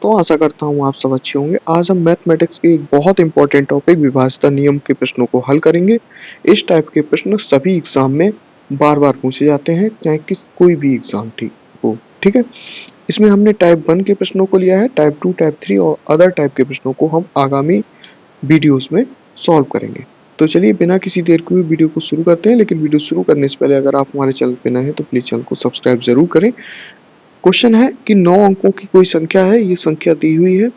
तो आशा करता हूँ आप सब अच्छे होंगे। आज हम मैथमेटिक्स के एक बहुत इंपॉर्टेंट टॉपिक विभाज्यता नियम के प्रश्नों को हल करेंगे। इस टाइप के प्रश्न सभी एग्जाम में बार बार पूछे जाते हैं, चाहे कि कोई भी एग्जाम ठीक हो। ठीक है, इसमें हमने टाइप 1 के प्रश्नों को लिया है, टाइप 2, टाइप 3 और अदर टाइप के प्रश्नों को हम आगामी वीडियोस में सॉल्व करेंगे। तो चलिए बिना किसी देर के वीडियो को शुरू करते हैं। लेकिन वीडियो शुरू करने से पहले अगर आप हमारे चैनल पे नए हैं तो प्लीज चैनल को सब्सक्राइब जरूर करें। क्वेश्चन है कि 9 अंकों की कोई संख्या है, ये संख्या दी हुई है।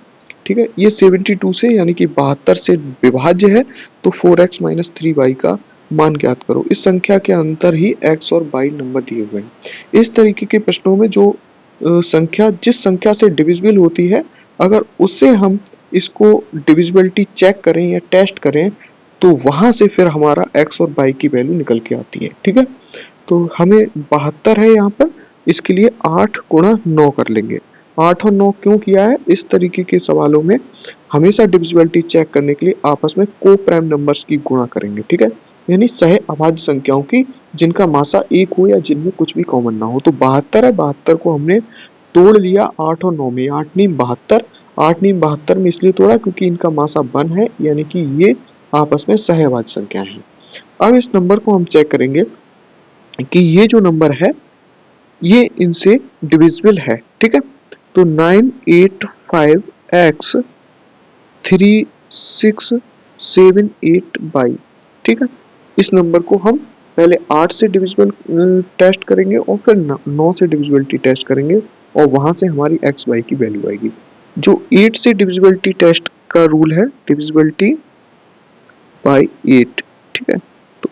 ठीक है, ये 72 से यानी कि 72 से विभाज्य है, तो 4x माइनस 3y का मान ज्ञात करो। इस संख्या के अंतर ही x और y नंबर दिए हुए हैं। इस तरीके के प्रश्नों में जो संख्या जिस संख्या से डिविजिबल होती है, अगर उससे हम इसको डिविजिबिलिटी चेक करें या टेस्ट करें तो वहां से फिर हमारा x और y की वैल्यू निकल के आती है। ठीक है, तो हमें 72 है यहाँ पर, इसके लिए 8 गुणा 9 कर लेंगे। 8 और 9 क्यों किया है? इस तरीके के सवालों में हमेशा डिविजिबिलिटी चेक करने के लिए आपस में को प्राइम नंबर्स की गुणा करेंगे। ठीक है, यानी सह अभाज्य संख्याओं की जिनका मासा 1 हो या जिनमें कुछ भी कॉमन ना हो। तो 72 है, 72 को हमने तोड़ लिया 8 और 9 में, 8 नीम 72, 8 नीम 72 में इसलिए तोड़ा क्योंकि इनका मासा 1 है, यानी कि ये आपस में सह अभाज्य संख्या है। अब इस नंबर को हम चेक करेंगे कि ये जो नंबर है ये इनसे डिविजिबल है। ठीक है, तो 985x 3678y। ठीक है, इस नंबर को हम पहले 8 से डिविजिबल टेस्ट करेंगे और फिर 9 से डिविजिबिलिटी टेस्ट करेंगे और वहां से हमारी एक्स वाई की वैल्यू आएगी। जो 8 से डिविजिबिलिटी टेस्ट का रूल है, डिविजिबिलिटी बाय 8। ठीक है, तो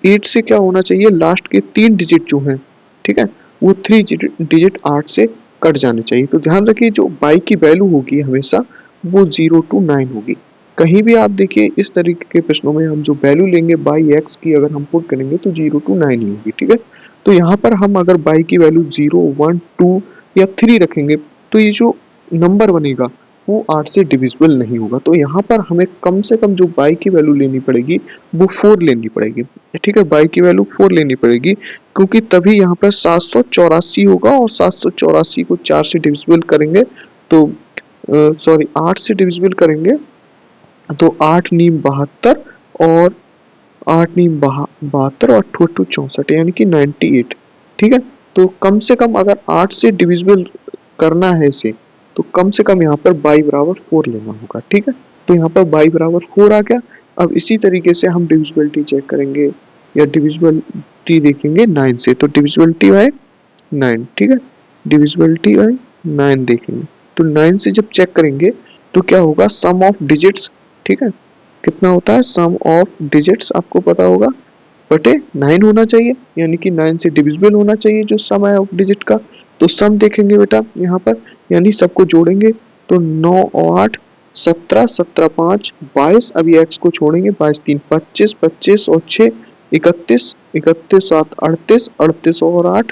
8 से क्या होना चाहिए, लास्ट के 3 डिजिट जो हैं, ठीक है, वो 3 डिजिट 8 से कट जाने चाहिए। तो ध्यान रखिए जो y की वैल्यू होगी हमेशा वो 0 to 9 होगी। कहीं भी आप देखिए इस तरीके के प्रश्नों में हम जो वैल्यू लेंगे बाई x की अगर हम पुट करेंगे तो 0 to 9 ही होगी। ठीक है, तो यहाँ पर हम अगर y की वैल्यू 0, 1, 2 या 3 रखेंगे तो ये जो नंबर बनेगा वो 8 से डिविजिबल नहीं होगा। तो यहाँ पर हमें कम से कम जो y की वैल्यू लेनी पड़ेगी वो 4 लेनी पड़ेगी। ठीक है, y की वैल्यू 4 लेनी पड़ेगी क्योंकि तभी यहाँ पर 784 होगा और 784 को 4 से डिविजिबल करेंगे तो 8 से डिविजिबल करेंगे तो 8 नीम 72 और 8 नीम 72 और 8 2 64 यानी कि 98। ठीक है, तो कम से कम अगर 8 से डिविजिबल करना है इसे तो कम से कम यहाँ पर y बराबर 4 लेना होगा। ठीक है, तो यहाँ पर y बराबर 4 आ गया। अब इसी तरीके से हम डिविजिबिलिटी चेक करेंगे या डिविजिबिलिटी देखेंगे 9 से, तो डिविजिबिलिटी बाय 9। ठीक है, डिविजिबिलिटी बाय 9 देखेंगे तो 9 से जब चेक करेंगे तो क्या होगा, सम ऑफ डिजिट्स। ठीक है, कितना होता है सम ऑफ डिजिट्स, आपको पता होगा बटे 9 होना चाहिए, यानी कि 9 से डिविजिबल होना चाहिए जो सम है ऑफ डिजिट का। तो सम देखेंगे बेटा यहाँ पर, यानी सबको जोड़ेंगे तो 9 और 8 17, 17 5 22। अभी x को छोड़ेंगे, 22 3 25, 25 और 6 31, 31 7 38, 38 और 8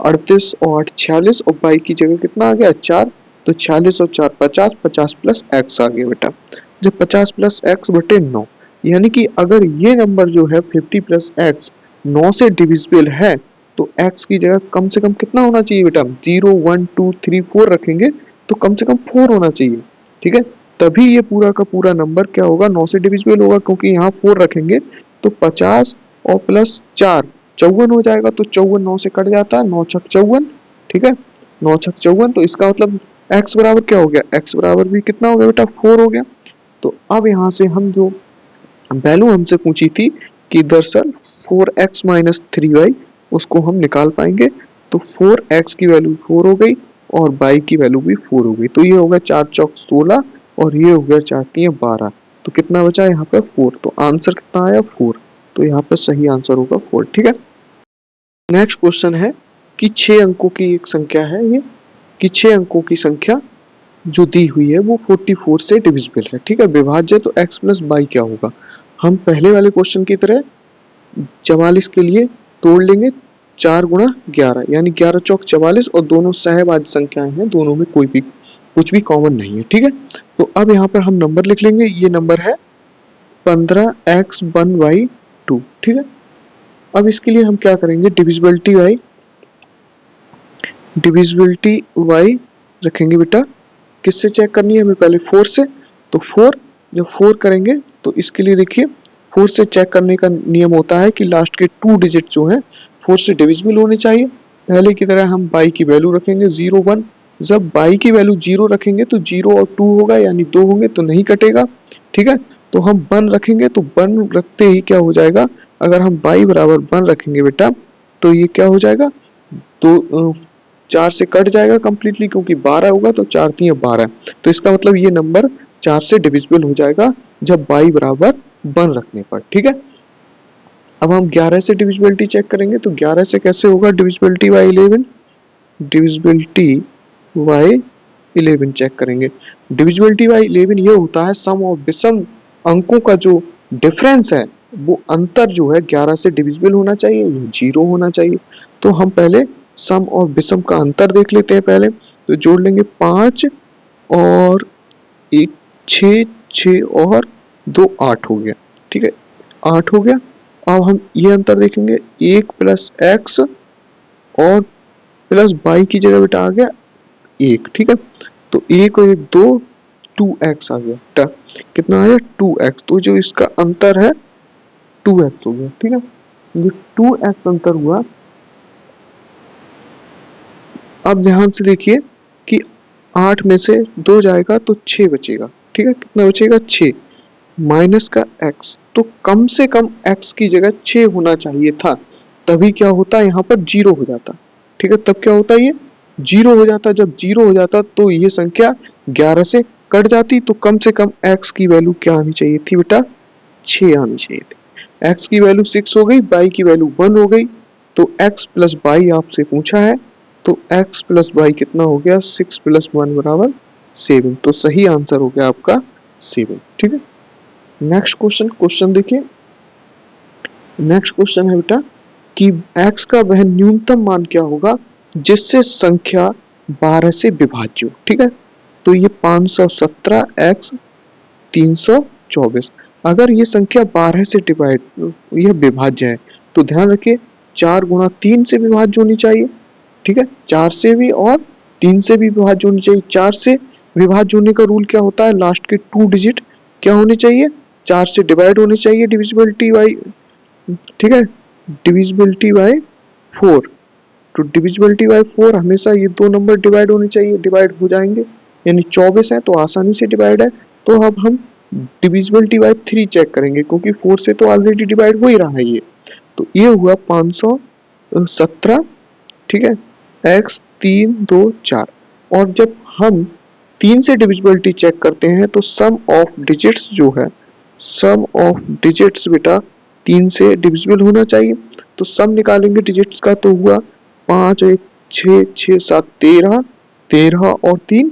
38 और 8 46 और y की जगह कितना आ गया 4, तो 46 और 4 50, 50 प्लस x आ गया बेटा। जब 50 प्लस x बटे 9, यानी कि अगर ये नंबर जो है 50 प्लस x 9 से डिविजिबल है तो x की जगह कम से कम कितना होना चाहिए बेटा, 0 1 2 3 4 रखेंगे तो कम से कम 4 होना चाहिए। ठीक है, तभी ये पूरा का पूरा नंबर क्या होगा, 9 से डिविजिबल होगा, क्योंकि यहाँ 4 रखेंगे तो 50 और प्लस 4 54 हो जाएगा। तो 54 9 से कट जाता है, 9 छक 54। ठीक है, 9 छक 54, तो इसका मतलब x बराबर क्या हो गया, x बराबर भी कितना हो गया बेटा 4 हो गया। तो अब यहाँ से हम जो वैल्यू हमसे पूछी थी कि दरअसल 4x माइनस 3y उसको हम निकाल पाएंगे। तो 4x की वैल्यू 4 हो गई और y की वैल्यू भी 4 हो गई। तो ये हो गया 4 चौक 16 और ये हो गया 4 3 12। तो कितना बचा यहाँ पे 4, तो आंसर कितना आया 4। तो यहाँ पे सही आंसर होगा 4। ठीक है, नेक्स्ट क्वेश्चन है कि 6 अंकों की एक संख्या है ये, कि 6 अंकों की संख्या जो दी हुई है वो 44 से डिविजिबल है। ठीक है, विभाज्य तो x प्लस y क्या होगा, हम पहले वाले क्वेश्चन की तरह 44 के लिए तोड़ लेंगे 4 गुणा 11, यानी 11 चौक 44 और दोनों सहभाज्य संख्याएं हैं, दोनों में कोई भी कुछ भी कॉमन नहीं है। ठीक है, तो अब यहाँ पर हम नंबर लिख लेंगे, ये नंबर है 15x1y2। ठीक है, अब इसके लिए हम क्या करेंगे, डिविजिबिलिटी y रखेंगे बेटा, किससे चेक करनी है हमें पहले 4 से, तो 4 जब 4 करेंगे तो इसके लिए देखिए 4 से चेक करने का नियम होता है कि लास्ट के 2 डिजिट जो हैं 4 से डिविजिबल होने चाहिए। पहले की तरह हम बाई की वैल्यू रखेंगे 0 1, जब बाई की वैल्यू 0 रखेंगे तो 0 और 2 होगा यानी 2 होंगे तो नहीं कटेगा, ठीक है। तो हम 1 रखेंगे तो 1 रखते ही क्या हो जाएगा, अगर हम बाई बराबर 1 रखेंगे बेटा तो ये क्या हो जाएगा, तो 4 से कट जाएगा कंप्लीटली क्योंकि 12 होगा तो 4 3 12, तो इसका मतलब ये नंबर 4 से डिविजिबल हो जाएगा जब बाई बराबर 1 रखने पर, ठीक है। अब हम 11 से डिविजिबिलिटी चेक करेंगे, तो 11 से कैसे होगा divisibility by 11, divisibility by 11 check करेंगे। डिविजिबिलिटी बाई 11 ये होता है सम ऑफ विषम अंकों का जो डिफरेंस है वो अंतर जो है 11 से डिविजिबल होना चाहिए, ये 0 होना चाहिए। तो हम पहले सम और विषम का अंतर देख लेते हैं पहले, तो जोड़ लेंगे 5 और 1 6, 6 और 2 8 हो गया, ठीक है 8 हो गया। अब हम ये अंतर देखेंगे 1 प्लस एक्स और प्लस बाई की जगह बेटा आ गया 1, ठीक है। तो 1 और 1 2, 2x आ गया, कितना आया 2x, तो जो इसका अंतर है 2x हो गया, ठीक है। जो 2x अंतर हुआ, अब ध्यान से देखिए कि 8 में से 2 जाएगा तो 6 बचेगा, ठीक है कितना बचेगा 6 माइनस का x, तो कम से कम x की जगह 6 होना चाहिए था, तभी क्या होता यहाँ पर 0 हो जाता, ठीक है। तब क्या होता ये 0 हो जाता, जब 0 हो जाता तो ये संख्या 11 से कट जाती, तो कम से कम x की वैल्यू क्या आनी चाहिए थी बेटा 6 आनी चाहिए थी। x की वैल्यू 6 हो गई, y की वैल्यू 1 हो गई, तो x प्लस y आपसे पूछा है, तो x प्लस y कितना हो गया 6 प्लस 1 बराबर 7, तो सही आंसर हो गया आपका 7, ठीक है। नेक्स्ट क्वेश्चन देखिए, नेक्स्ट क्वेश्चन है बेटा कि x का वह न्यूनतम मान क्या होगा जिससे संख्या 12 से विभाज्य हो, ठीक है। तो ये 517 x 324, अगर ये संख्या 12 से डिवाइड यह विभाज्य है तो ध्यान रखिए 4 गुणा 3 से विभाज्य होनी चाहिए, ठीक है 4 से भी और 3 से भी विभाज्य होनी चाहिए। 4 से विभाज्य होने का रूल क्या होता है, लास्ट के 2 डिजिट क्या होने चाहिए 4 से डिवाइड होने चाहिए, डिविजिबिलिटी बाई, ठीक है डिविजिबिलिटी बाई 4, तो डिविजिबिलिटी बाई 4 हमेशा ये दो नंबर डिवाइड होने चाहिए, डिवाइड हो जाएंगे यानी 24 है तो आसानी से डिवाइड है। तो अब हम डिविजिबिलिटी बाई 3 चेक करेंगे क्योंकि 4 से तो ऑलरेडी डिवाइड हो ही रहा है ये, तो ये हुआ 517, ठीक है x 3 2 4, और जब हम 3 से डिविजिबिलिटी चेक करते हैं तो सम ऑफ डिजिट्स जो है, सम ऑफ डिजिट्स बेटा 3 से डिविजिबल होना चाहिए, तो सम निकालेंगे डिजिट्स का, तो हुआ 5 1 6 6 7 13, 13 और 3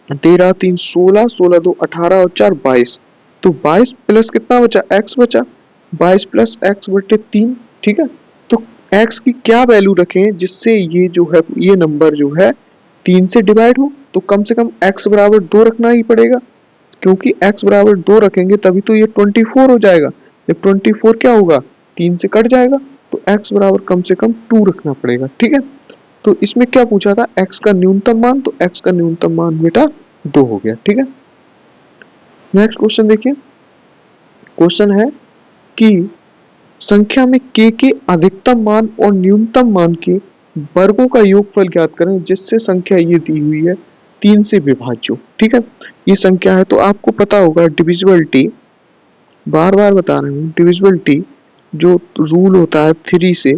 13 3 16, 16 2 18 और 4 22, तो 22 प्लस कितना बचा x बचा, 22 प्लस x बटे 3, ठीक है। तो x की क्या वैल्यू रखें जिससे ये जो है ये नंबर जो है 3 से डिवाइड हो, तो कम से कम x बराबर 2 रखना ही पड़ेगा, क्योंकि x बराबर 2 रखेंगे तभी तो ये 24 हो जाएगा, जब 24 क्या होगा 3 से कट जाएगा, तो x बराबर कम से कम 2 रखना पड़ेगा, ठीक है। तो इसमें क्या पूछा था x का न्यूनतम मान, तो x का न्यूनतम मान बेटा 2 हो गया, ठीक है। नेक्स्ट क्वेश्चन देखिए, क्वेश्चन है कि संख्या में k के अधिकतम मान और न्यूनतम मान के वर्गों का योगफल ज्ञात करें जिससे संख्या ये दी हुई है 3 से विभाज्य हो, ठीक है। ये संख्या है तो आपको पता होगा डिविजिबिलिटी, बार बार बता रहे हूँ डिविजिबिलिटी जो रूल होता है 3 से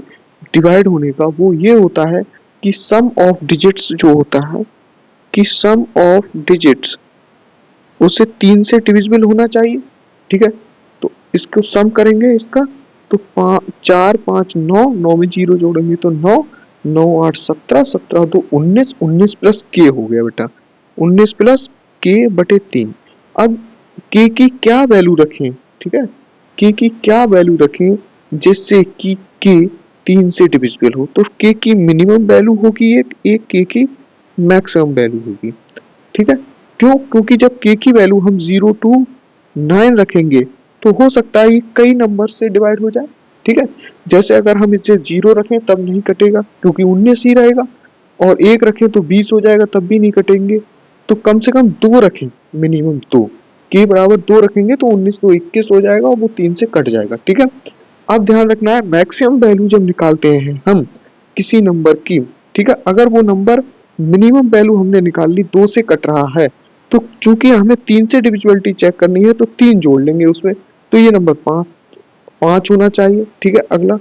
डिवाइड होने का, वो ये होता है कि सम ऑफ डिजिट्स जो होता है कि सम ऑफ डिजिट्स उसे 3 से डिविजिबल होना चाहिए, ठीक है। तो इसको सम करेंगे इसका, तो 4 5 9, 9 में 0 जोड़ेंगे तो 9 9 8 17, 17 2 19, 19 प्लस के हो गया बेटा 19 प्लस के बटे 3। अब के की क्या वैल्यू रखें, ठीक है के की क्या वैल्यू रखें जिससे कि के 3 से डिविजिबल हो, तो के की मिनिमम वैल्यू होगी एक के की मैक्सिमम वैल्यू होगी, ठीक है। क्यों, क्योंकि जब के की वैल्यू हम 0 to 9 रखेंगे तो हो सकता है ये कई नंबर से डिवाइड हो जाए, ठीक है। जैसे अगर हम इसे 0 रखें तब नहीं कटेगा क्योंकि 19 ही रहेगा, और 1 रखें तो 20 हो जाएगा, तब भी नहीं कटेंगे। तो कम से कम 2 रखें, मिनिमम 2, के बराबर 2 रखेंगे तो 19 तो 21 हो जाएगा और वो 3 से कट जाएगा। ठीक है, अब ध्यान रखना है मैक्सिमम वैल्यू जब निकालते हैं हम किसी नंबर की, ठीक है, अगर वो नंबर मिनिमम वैल्यू हमने निकाल ली 2 से कट रहा है, तो चूंकि हमें 3 से डिविजिबिलिटी चेक करनी है तो 3 जोड़ लेंगे उसमें, तो ये नंबर 5 होना चाहिए। ठीक है, अगला,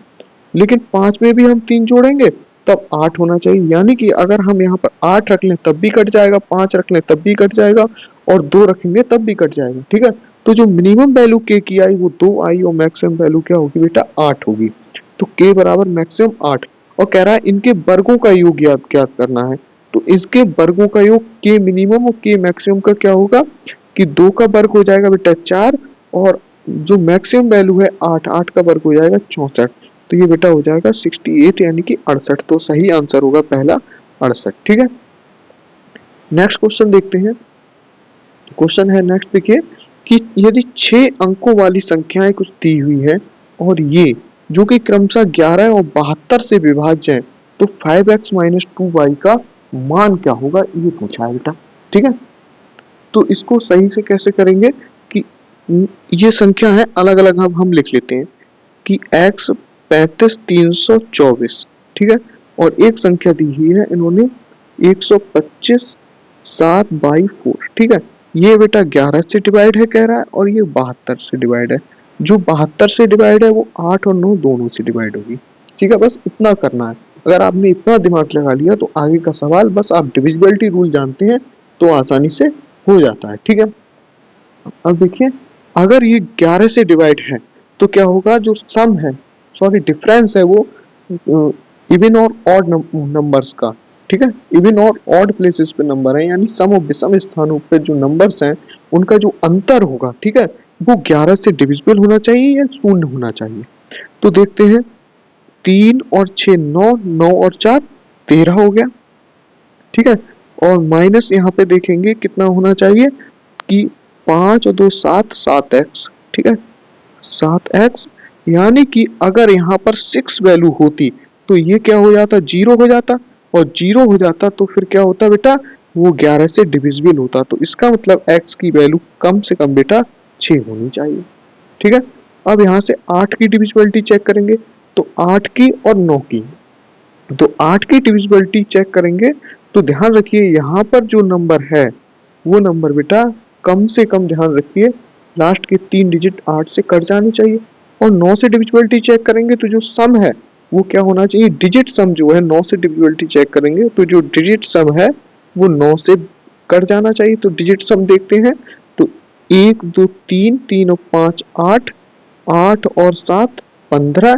लेकिन 5 में भी हम 3 जोड़ेंगे तब 8 होना चाहिए, यानी कि अगर हम यहाँ पर 8 रख लें तब भी कट जाएगा, 5 रख लें तब भी कट जाएगा और 2 रखेंगे तब भी कट जाएगा। ठीक है, तो जो मिनिमम वैल्यू के की आई वो 2 आई और मैक्सिमम वैल्यू क्या होगी बेटा 8 होगी। तो के बराबर मैक्सिमम 8, और कह रहा है इनके वर्गों का योग ज्ञात करना है। तो इसके वर्गों का योग के मिनिमम और के मैक्सिमम का क्या होगा कि 2 का वर्ग हो जाएगा बेटा 4 और जो मैक्सिमम वैल्यू है 8, 8 का वर्ग हो जाएगा 64, तो ये बेटा हो जाएगा 68 यानी कि 68। तो सही आंसर होगा पहला 68। ठीक है, नेक्स्ट क्वेश्चन देखते हैं। क्वेश्चन है नेक्स्ट देखिए कि यदि 6 अंकों वाली संख्याएं कुछ दी हुई है और ये जो कि क्रमशः 11 और 72 से विभाज्य है, तो 5x माइनस 2y का मान क्या होगा, ये पूछा है बेटा। ठीक है, तो इसको सही से कैसे करेंगे कि ये संख्या है अलग अलग हम लिख लेते हैं कि x 35 324, ठीक है, और एक संख्या दी हुई है इन्होंने 125 7/4। ठीक है, ये बेटा 11 से डिवाइड है कह रहा है और ये 72 से डिवाइड है। जो 72 से डिवाइड है वो 8 और 9 दोनों से डिवाइड होगी। ठीक है, बस इतना करना है। अगर आपने इतना दिमाग लगा लिया तो आगे का सवाल बस आप डिविजिबिलिटी रूल जानते हैं तो आसानी से हो जाता है। ठीक है, अब देखिए अगर ये 11 से डिवाइड है तो क्या होगा, जो सम है, सॉरी डिफरेंस है वो इवन और ऑड नंबर्स का। ठीक है, इवन और ऑड प्लेसेस पे नंबर है, यानी सम और विषम स्थानों पे जो नंबर्स हैं उनका जो अंतर होगा, ठीक है, वो 11 से डिविजिबल होना चाहिए या शून्य होना चाहिए। तो देखते हैं 3 और 6 9, 9 और 4 13 हो गया। ठीक है, और माइनस यहाँ पे देखेंगे कितना होना चाहिए कि 5 और 2 7, 7x। ठीक है, 7x, यानी कि अगर यहाँ पर 6 वैल्यू होती तो ये क्या हो जाता, 0 हो जाता, और 0 हो जाता तो फिर क्या होता बेटा, वो 11 से डिविजिबल होता। तो इसका मतलब x की वैल्यू कम से कम बेटा 6 होनी चाहिए। ठीक है, अब यहाँ से 8 की डिविजिबिलिटी चेक करेंगे, तो 8 की और 9 की, तो 8 की डिविजिबिलिटी चेक करेंगे तो ध्यान रखिए यहाँ पर जो नंबर है वो नंबर बेटा कम से कम, ध्यान रखिए, लास्ट के 3 डिजिट 8 से कट जानी चाहिए। और 9 से डिविजिबिलिटी चेक करेंगे तो जो सम है वो क्या होना चाहिए, डिजिट सम जो है, 9 से डिविजिबिलिटी चेक करेंगे तो जो डिजिट सम है वो 9 से कट जाना चाहिए। तो डिजिट सम देखते हैं तो 1 2 3, 3 और 5 8, 8 और 7 15,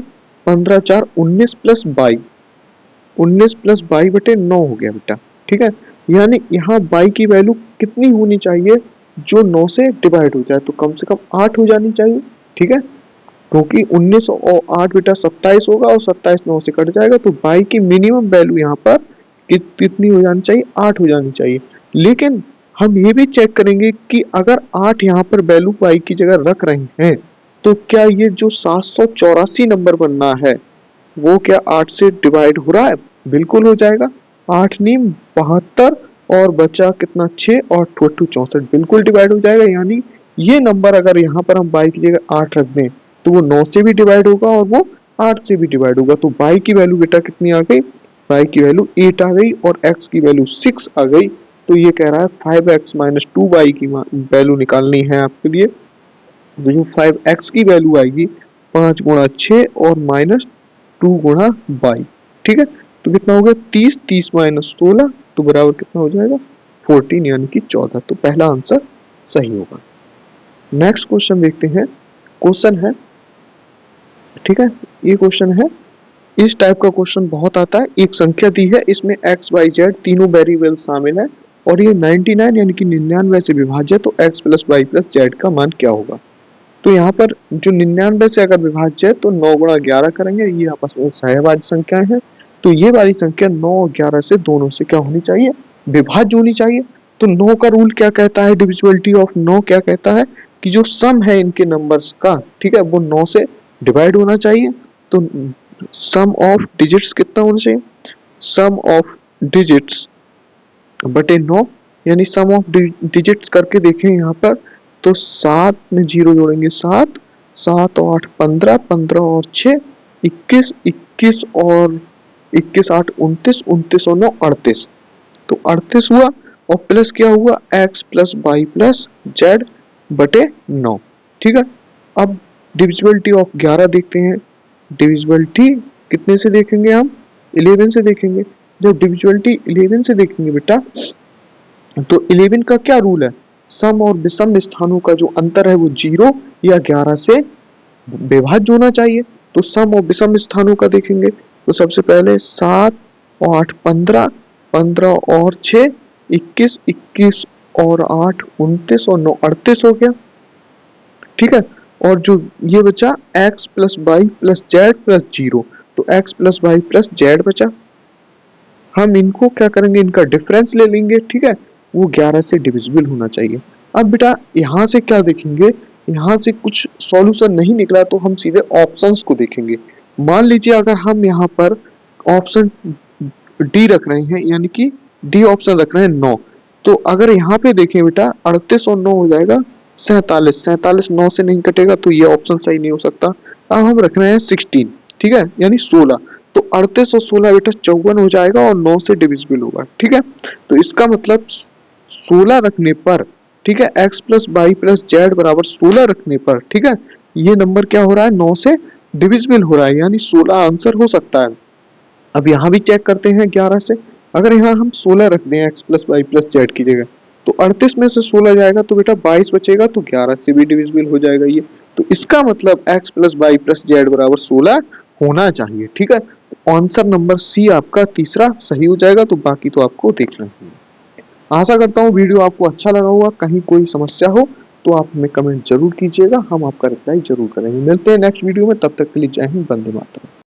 15 4 19 प्लस 22, 19 प्लस 22 बटे 9 हो गया बेटा। ठीक है, यानी यहाँ 22 की वैल्यू कितनी होनी चाहिए, जो 9 से डिवाइड हो जाए, तो कम से कम 8 हो जानी चाहिए। ठीक है, क्योंकि 19 और 8 बेटा 27 होगा और 27 9 से कट जाएगा, तो 22 की मिनिमम वैल्यू यहाँ पर कितनी हो जानी चाहिए, 8 हो जानी चाहिए। लेकिन हम ये भी चेक करेंगे कि अगर 8 यहाँ पर वैल्यू 22 की जगह रख रहे हैं तो क्या ये जो 784 नंबर बनना है वो क्या 8 से डिवाइड हो रहा है, बिल्कुल हो जाएगा। 8 नीम 72 और बचा कितना 6 और 2 64, बिल्कुल डिवाइड हो जाएगा। यानी ये नंबर अगर यहाँ पर हम 22 की जगह 8 रख दें तो वो 9 से भी डिवाइड होगा और वो 8 से भी डिवाइड होगा। तो 22 की वैल्यू बेटा कितनी आ गई, 22 की वैल्यू 8 आ गई और x की वैल्यू 6 आ गई। तो ये कह रहा है 5x माइनस 2y की वैल्यू निकालनी है आपके लिए। तो जो 5x की वैल्यू आएगी 5 गुणा 6 और माइनस 2 गुणा 22। ठीक है, तो कितना हो गया 30, 30 माइनस 16 तो बराबर कितना हो जाएगा 14 यानी कि 14। तो पहला आंसर सही होगा। नेक्स्ट क्वेश्चन देखते हैं। क्वेश्चन है, ठीक है, ये क्वेश्चन है, इस टाइप का क्वेश्चन बहुत आता है। एक संख्या दी है, इसमें x y z तीनों वेरिएबल शामिल है और ये 99 यानी कि 99 से विभाज्य, तो x plus y plus z का मान क्या होगा। तो यहाँ पर जो 99 से अगर विभाज्य है तो 9 गुणा 11 करेंगे, ये आपस में सहभाज्य संख्याएं हैं। तो ये वाली संख्या 9 और 11 से दोनों से क्या होनी चाहिए, विभाज्य होनी चाहिए। तो 9 का रूल क्या कहता है, डिविजिबिलिटी ऑफ 9 क्या कहता है कि जो सम है इनके नंबर्स का, ठीक है, वो 9 से डिवाइड होना चाहिए। तो सम ऑफ डिजिट्स कितना होना चाहिए, सम ऑफ डिजिट्स बटे 9, यानी सम ऑफ डिजिट्स करके देखें यहाँ पर, तो 7 में 0 जोड़ेंगे 7, 7 और 8 15, 15 और 6 21, 21 और 21 8 29, 29 और 9 38, तो 38 हुआ। और प्लस क्या हुआ, x plus y plus z बटे 9। ठीक है, अब डिविजिबिलिटी ऑफ 11 देखते हैं। डिविजिबिलिटी कितने से देखेंगे हम, 11 से देखेंगे। जब डिविजिबिलिटी 11 से देखेंगे बेटा, तो 11 का क्या रूल है, सम और विषम स्थानों का जो अंतर है वो 0 या 11 से विभाज्य होना चाहिए। तो सम और विषम स्थानों का देखेंगे, तो सबसे पहले 7 और 8 15, 15 और 6 21, 21 और 8 29 और 9 38 हो गया। ठीक है, और जो ये बचा x plus y plus z plus 0, तो x plus y plus z बचा। हम इनको क्या करेंगे, इनका डिफरेंस ले लेंगे। ठीक है, वो 11 से डिविजिबल होना चाहिए। अब बेटा यहाँ से क्या देखेंगे, यहाँ से कुछ सॉल्यूशन नहीं निकला तो हम सीधे ऑप्शंस को देखेंगे। मान लीजिए अगर हम यहाँ पर ऑप्शन डी रख रहे हैं, यानी कि डी ऑप्शन रख रहे हैं 9, तो अगर यहाँ पे देखें बेटा 38 और 9 हो जाएगा 47, 47 9 से नहीं कटेगा, तो ये ऑप्शन सही नहीं हो सकता। अब हम रख रहे हैं 16, ठीक है, यानी 16, तो 38 और 16 बेटा 54 हो जाएगा और 9 से डिविजिबल होगा। ठीक है, तो इसका मतलब 16 रखने पर, ठीक है, x plus y plus z बराबर 16 रखने पर, ठीक है, ये नंबर क्या हो रहा है, 9 से डिविजिबल हो रहा है, यानी 16 आंसर हो सकता है। अब यहाँ भी चेक करते हैं 11 से, अगर यहाँ हम 16 रख दें x plus y plus z की जगह, तो 38 में से 16 जाएगा तो बेटा 22 बचेगा, तो 11 से भी डिविजिबल हो जाएगा ये। तो इसका मतलब x plus y plus z बराबर 16 होना चाहिए। ठीक है, आंसर नंबर सी आपका तीसरा सही हो जाएगा। तो बाकी तो आपको देखना है। आशा करता हूँ वीडियो आपको अच्छा लगा होगा। कहीं कोई समस्या हो तो आप हमें कमेंट जरूर कीजिएगा, हम आपका रिप्लाई जरूर करेंगे। मिलते हैं नेक्स्ट वीडियो में, तब तक के लिए जय हिंद, वंदे मातरम।